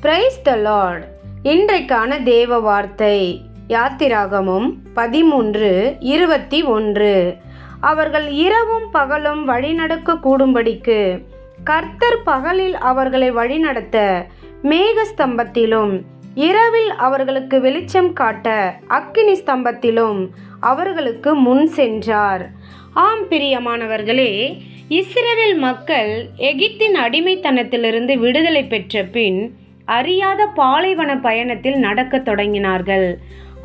Praise the Lord. இன்றைக்கான தேவ வார்த்தை யாத்திராகமம் 13:21. அவர்கள் இரவும் பகலும் வழிநடக்க கூடும்படிக்கு கர்த்தர் பகலில் அவர்களை வழிநடத்த மேக ஸ்தம்பத்திலும் இரவில் அவர்களுக்கு வெளிச்சம் காட்ட அக்கினி ஸ்தம்பத்திலும் அவர்களுக்கு முன் சென்றார். ஆம் பிரியமானவர்களே, இஸ்ரவேல் மக்கள் எகிப்தின் அடிமைத்தனத்திலிருந்து விடுதலை பெற்ற பின் அறியாத பாலைவன பயணத்தில் நடக்க தொடங்கினார்கள்.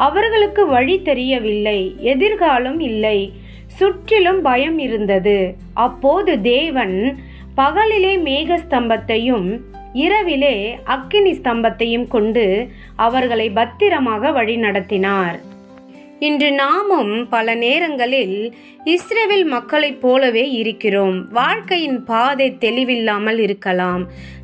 அவர்களுக்கு வழி தெரியவில்லை, எதிர்காலம் இல்லை, சுற்றிலும் பயம் இருந்தது. அப்போது தேவன் பகலிலே மேக ஸ்தம்பத்தையும் இரவிலே அக்கினி ஸ்தம்பத்தையும் கொண்டு அவர்களை பத்திரமாக வழி நடத்தினார். இன்று நாமும் பல நேரங்களில் இஸ்ரவேல் மக்களைப் போலவே இருக்கிறோம். வாழ்க்கையின் பாதை தெளிவில்லாமல் இருக்கலாம்.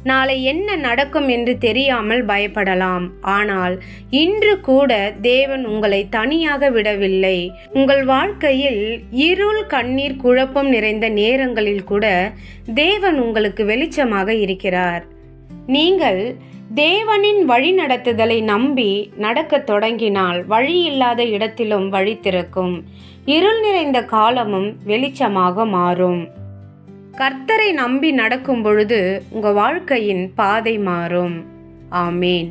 நாளை என்ன நடக்கும் என்று தெரியாமல் பயப்படலாம். ஆனால் இன்று கூட தேவன் உங்களை தனியாக விடவில்லை. உங்கள் வாழ்க்கையில் இருள், கண்ணீர், குழப்பம் நிறைந்த நேரங்களில் கூட தேவன் உங்களுக்கு வெளிச்சமாக இருக்கிறார். நீங்கள் தேவனின் வழி நடத்துதலை நம்பி நடக்க தொடங்கினால் வழி இல்லாத இடத்திலும் வழி திறக்கும். இருள் நிறைந்த காலமும் வெளிச்சமாக மாறும். கர்த்தரை நம்பி நடக்கும் பொழுது உங்கள் வாழ்க்கையின் பாதை மாறும். ஆமேன்.